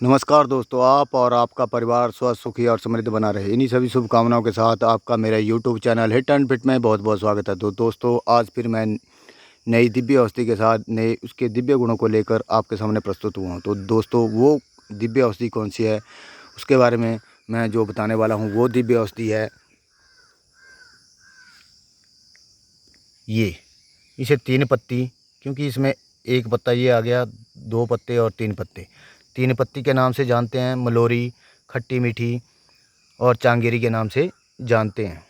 नमस्कार दोस्तों, आप और आपका परिवार स्वस्थ, सुखी और समृद्ध बना रहे, इन्हीं सभी शुभकामनाओं के साथ आपका मेरा YouTube channel hit and fit में बहुत बहुत स्वागत है। तो दोस्तों, आज फिर मैं नई दिव्य औषधि के साथ नए उसके दिव्य गुणों को लेकर आपके सामने प्रस्तुत हुआ हूँ। तो दोस्तों, वो दिव्य औषधि कौन सी है उसके बारे में मैं जो बताने वाला हूँ, वो दिव्य औषधि है ये। इसे 3 पत्ती, क्योंकि इसमें एक पत्ता ये आ गया, 2 पत्ते और 3 पत्ते, 3 पत्ती के नाम से जानते हैं। मलोरी, खट्टी मीठी और चांगेरी के नाम से जानते हैं।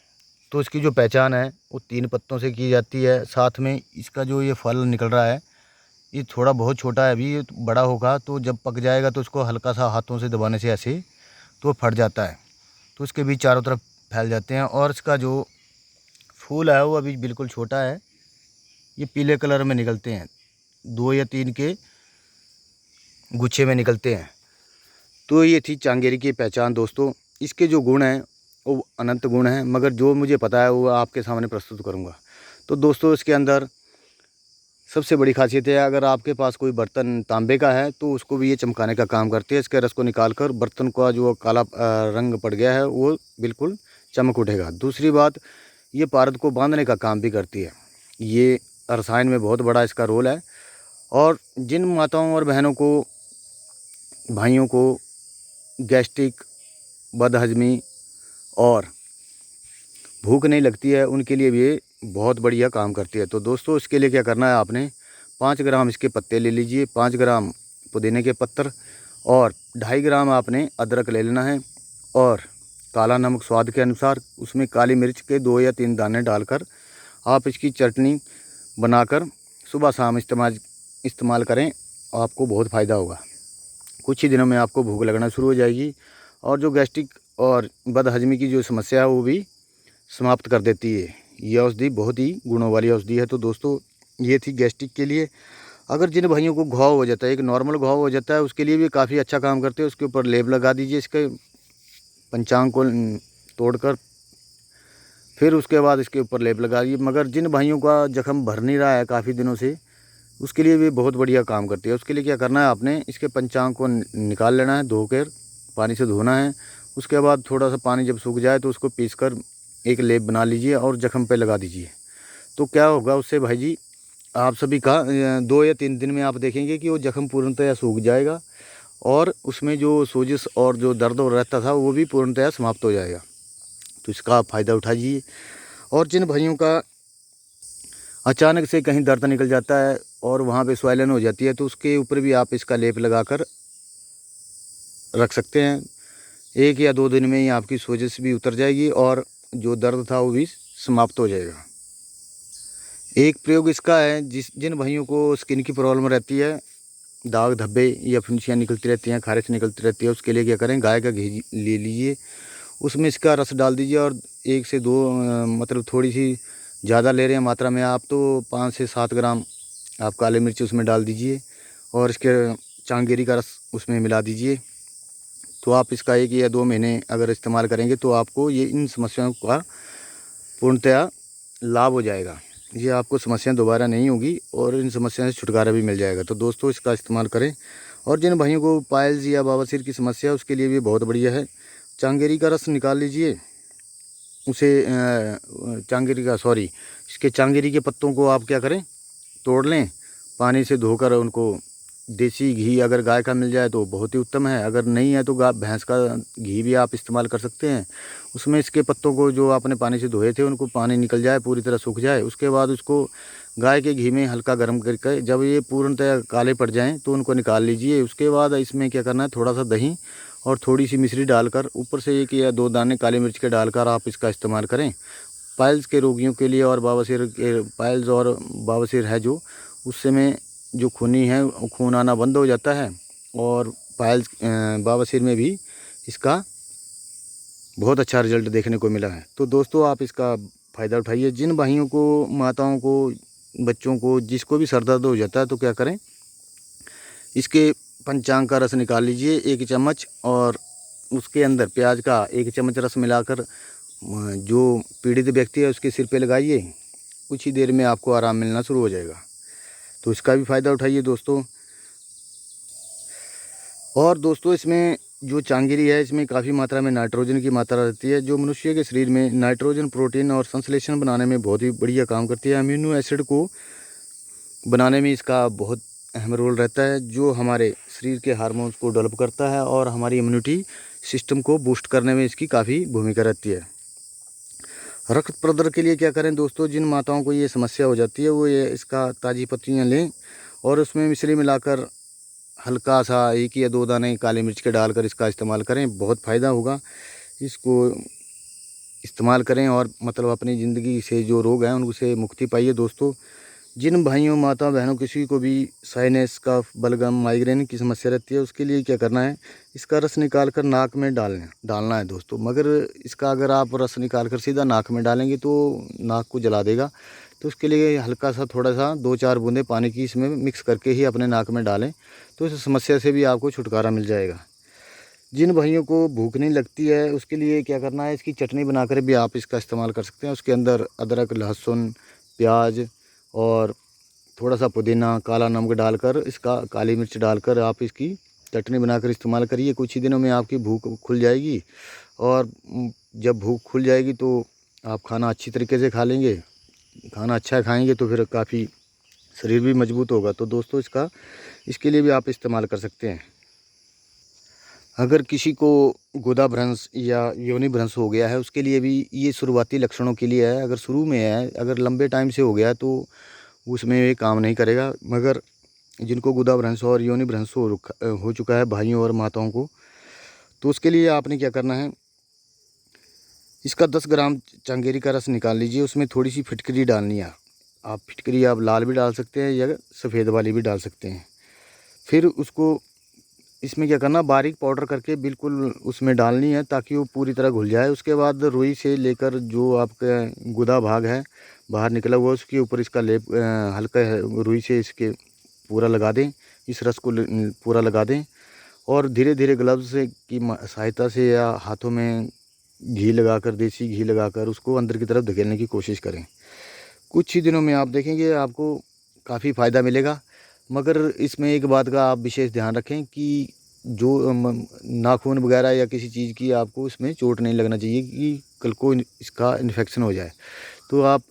तो इसकी जो पहचान है वो 3 पत्तों से की जाती है। साथ में इसका जो ये फल निकल रहा है, ये थोड़ा बहुत छोटा है अभी, ये बड़ा होगा तो जब पक जाएगा तो इसको हल्का सा हाथों से दबाने से ऐसे तो फट जाता है, तो इसके बीच चारों तरफ फैल जाते हैं। और इसका जो फूल है वो अभी बिल्कुल छोटा है, ये पीले कलर में निकलते हैं, 2 या 3 के गुच्छे में निकलते हैं। तो ये थी चांगेरी की पहचान दोस्तों। इसके जो गुण हैं वो अनंत गुण हैं, मगर जो मुझे पता है वो आपके सामने प्रस्तुत करूंगा। तो दोस्तों, इसके अंदर सबसे बड़ी खासियत है, अगर आपके पास कोई बर्तन तांबे का है तो उसको भी ये चमकाने का काम करती है। इसके रस को निकाल कर बर्तन का जो काला रंग पड़ गया है वो बिल्कुल चमक उठेगा। दूसरी बात, ये पारद को बांधने का काम भी करती है। ये रसायन में बहुत बड़ा इसका रोल है। और जिन माताओं और बहनों को, भाइयों को गैस्ट्रिक, बदहजमी और भूख नहीं लगती है, उनके लिए भी ये बहुत बढ़िया काम करती है। तो दोस्तों, इसके लिए क्या करना है, आपने 5 ग्राम इसके पत्ते ले लीजिए, 5 ग्राम पुदीने के पत्तर और 2.5 ग्राम आपने अदरक ले लेना है। और काला नमक स्वाद के अनुसार, उसमें काली मिर्च के 2 या 3 दाने डालकर आप इसकी चटनी बनाकर सुबह शाम इस्तेमाल करें, आपको बहुत फ़ायदा होगा। कुछ ही दिनों में आपको भूख लगना शुरू हो जाएगी और जो गैस्ट्रिक और बदहजमी की जो समस्या है वो भी समाप्त कर देती है। ये औषधि बहुत ही गुणों वाली औषधि है। तो दोस्तों, ये थी गैस्ट्रिक के लिए। अगर जिन भाइयों को घाव हो जाता है, एक नॉर्मल घाव हो जाता है, उसके लिए भी काफ़ी अच्छा काम करते हैं। उसके ऊपर लेप लगा दीजिए इसके पंचांग को तोड़कर, फिर उसके बाद इसके ऊपर लेप लगा दीजिए। मगर जिन भाइयों का जख्म भर नहीं रहा है काफ़ी दिनों से, उसके लिए भी बहुत बढ़िया काम करती है। उसके लिए क्या करना है, आपने इसके पंचांग को निकाल लेना है, धोकर पानी से धोना है। उसके बाद थोड़ा सा पानी जब सूख जाए तो उसको पीस कर एक लेप बना लीजिए और जख्म पे लगा दीजिए। तो क्या होगा उससे भाई जी, आप सभी का 2 या 3 दिन में आप देखेंगे कि वो जख्म पूर्णतः सूख जाएगा और उसमें जो सोजिश और जो दर्द हो रहता था वो भी पूर्णतः समाप्त हो जाएगा। तो इसका आप फ़ायदा उठाइए। और जिन भाइयों का अचानक से कहीं दर्द निकल जाता है और वहाँ पे स्वैलन हो जाती है, तो उसके ऊपर भी आप इसका लेप लगाकर रख सकते हैं। 1 या 2 दिन में ही आपकी सोजिश भी उतर जाएगी और जो दर्द था वो भी समाप्त हो जाएगा। एक प्रयोग इसका है, जिन भाइयों को स्किन की प्रॉब्लम रहती है, दाग धब्बे या फुंसियाँ निकलती रहती हैं, खारिश निकलती रहती है, उसके लिए क्या करें, गाय का घी ले लीजिए, उसमें इसका रस डाल दीजिए और 1 से 2 मतलब थोड़ी सी ज़्यादा ले रहे हैं मात्रा में आप, तो 5 से 7 ग्राम आप काली मिर्च उसमें डाल दीजिए और इसके चांगेरी का रस उसमें मिला दीजिए। तो आप इसका 1 या 2 महीने अगर इस्तेमाल करेंगे तो आपको ये इन समस्याओं का पूर्णतया लाभ हो जाएगा। ये आपको समस्या दोबारा नहीं होगी और इन समस्या से छुटकारा भी मिल जाएगा। तो दोस्तों, इसका इस्तेमाल करें। और जिन भाइयों को पाइल्स या बवासीर की समस्या है, उसके लिए भी बहुत बढ़िया है। चांगेरी का रस निकाल लीजिए, उसे इसके चांगेरी के पत्तों को आप क्या करें, तोड़ लें, पानी से धोकर उनको, देसी घी अगर गाय का मिल जाए तो बहुत ही उत्तम है, अगर नहीं है तो भैंस का घी भी आप इस्तेमाल कर सकते हैं। उसमें इसके पत्तों को जो आपने पानी से धोए थे उनको पानी निकल जाए, पूरी तरह सूख जाए, उसके बाद उसको गाय के घी में हल्का गर्म करके जब ये पूर्णतः काले पड़ जाएँ तो उनको निकाल लीजिए। उसके बाद इसमें क्या करना है, थोड़ा सा दही और थोड़ी सी मिश्री डालकर ऊपर से 1 या 2 दाने काली मिर्च के डालकर आप इसका इस्तेमाल करें पाइल्स के रोगियों के लिए। और बवासीर के, पाइल्स और बवासीर है जो, उससे में जो खूनी है खून आना बंद हो जाता है और पाइल्स बवासीर में भी इसका बहुत अच्छा रिजल्ट देखने को मिला है। तो दोस्तों, आप इसका फ़ायदा उठाइए। जिन भाइयों को, माताओं को, बच्चों को, जिसको भी सर दर्द हो जाता है तो क्या करें, इसके पंचांग का रस निकाल लीजिए 1 चम्मच और उसके अंदर प्याज का 1 चम्मच रस मिलाकर जो पीड़ित व्यक्ति है उसके सिर पे लगाइए, कुछ ही देर में आपको आराम मिलना शुरू हो जाएगा। तो इसका भी फ़ायदा उठाइए दोस्तों। और दोस्तों इसमें जो चांगिरी है इसमें काफ़ी मात्रा में नाइट्रोजन की मात्रा रहती है, जो मनुष्य के शरीर में नाइट्रोजन, प्रोटीन और संश्लेषण बनाने में बहुत ही बढ़िया काम करती है। अमीनो एसिड को बनाने में इसका बहुत अहम रोल रहता है, जो हमारे शरीर के हार्मोन्स को डेवलप करता है और हमारी इम्यूनिटी सिस्टम को बूस्ट करने में इसकी काफ़ी भूमिका रहती है। रक्त प्रदर के लिए क्या करें दोस्तों, जिन माताओं को ये समस्या हो जाती है वो ये इसका ताज़ी पत्तियाँ लें और उसमें मिश्री मिलाकर हल्का सा 1 या 2 दाने काली मिर्च के डालकर इसका इस्तेमाल करें, बहुत फ़ायदा होगा। इसको इस्तेमाल करें और मतलब अपनी ज़िंदगी से जो रोग हैं उनसे मुक्ति पाइए दोस्तों। जिन भाइयों, माता, बहनों किसी को भी साइनस, कफ, बलगम, माइग्रेन की समस्या रहती है, उसके लिए क्या करना है, इसका रस निकाल कर नाक में डालना है दोस्तों। मगर इसका अगर आप रस निकाल कर सीधा नाक में डालेंगे तो नाक को जला देगा। तो उसके लिए हल्का सा थोड़ा सा 2-4 बूंदें पानी की इसमें मिक्स करके ही अपने नाक में डालें, तो इस समस्या से भी आपको छुटकारा मिल जाएगा। जिन भाइयों को भूख नहीं लगती है उसके लिए क्या करना है, इसकी चटनी बनाकर भी आप इसका इस्तेमाल कर सकते हैं। उसके अंदर अदरक, लहसुन, प्याज और थोड़ा सा पुदीना, काला नमक डालकर, इसका काली मिर्च डालकर आप इसकी चटनी बनाकर इस्तेमाल करिए। कुछ ही दिनों में आपकी भूख खुल जाएगी और जब भूख खुल जाएगी तो आप खाना अच्छी तरीके से खा लेंगे। खाना अच्छा खाएंगे तो फिर काफ़ी शरीर भी मजबूत होगा। तो दोस्तों इसके लिए भी आप इस्तेमाल कर सकते हैं। अगर किसी को गुदा भ्रंश या योनि भ्रंश हो गया है उसके लिए भी ये शुरुआती लक्षणों के लिए है। अगर शुरू में है, अगर लंबे टाइम से हो गया तो उसमें ये काम नहीं करेगा। मगर जिनको गुदा भ्रंश और योनि भ्रंश हो चुका है भाइयों और माताओं को, तो उसके लिए आपने क्या करना है, इसका 10 ग्राम चंगेरी का रस निकाल लीजिए। उसमें थोड़ी सी फिटकरी डालनी है। आप फिटकरी आप लाल भी डाल सकते हैं या सफ़ेद वाली भी डाल सकते हैं। फिर उसको इसमें क्या करना, बारीक पाउडर करके बिल्कुल उसमें डालनी है ताकि वो पूरी तरह घुल जाए। उसके बाद रुई से लेकर जो आपका गुदा भाग है बाहर निकला हुआ, उसके ऊपर इसका लेप हल्का रुई से इसके पूरा लगा दें। इस रस को पूरा लगा दें और धीरे धीरे ग्लव्स से की सहायता से या हाथों में घी लगाकर, देसी घी लगाकर उसको अंदर की तरफ धकेलने की कोशिश करें। कुछ ही दिनों में आप देखेंगे आपको काफ़ी फ़ायदा मिलेगा। मगर इसमें एक बात का आप विशेष ध्यान रखें कि जो नाखून वगैरह या किसी चीज़ की आपको इसमें चोट नहीं लगना चाहिए कि कल को इसका इन्फेक्शन हो जाए। तो आप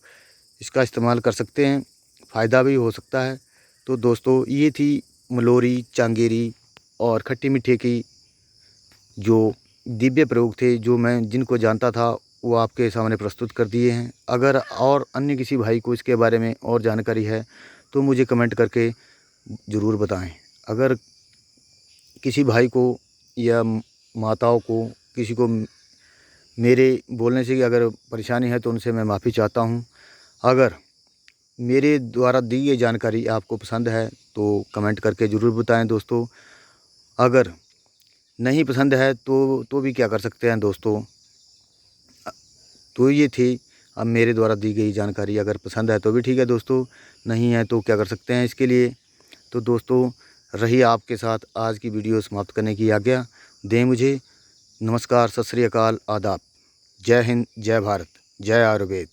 इसका इस्तेमाल कर सकते हैं, फ़ायदा भी हो सकता है। तो दोस्तों ये थी मलोरी, चांगेरी और खट्टी मीठे की जो दिव्य प्रयोग थे, जो मैं जिनको जानता था वो आपके सामने प्रस्तुत कर दिए हैं। अगर और अन्य किसी भाई को इसके बारे में और जानकारी है तो मुझे कमेंट करके ज़रूर बताएं। अगर किसी भाई को या माताओं को, किसी को मेरे बोलने से अगर परेशानी है तो उनसे मैं माफ़ी चाहता हूं। अगर मेरे द्वारा दी गई जानकारी आपको पसंद है तो कमेंट करके ज़रूर बताएं दोस्तों। अगर नहीं पसंद है तो भी क्या कर सकते हैं दोस्तों। तो ये थी अब मेरे द्वारा दी गई जानकारी। अगर पसंद है तो भी ठीक है दोस्तों, नहीं है तो क्या कर सकते हैं इसके लिए। तो दोस्तों रही आपके साथ आज की वीडियो समाप्त करने की आज्ञा दें मुझे। नमस्कार, सत श्री अकाल, आदाब। जय हिंद, जय भारत, जय आयुर्वेद।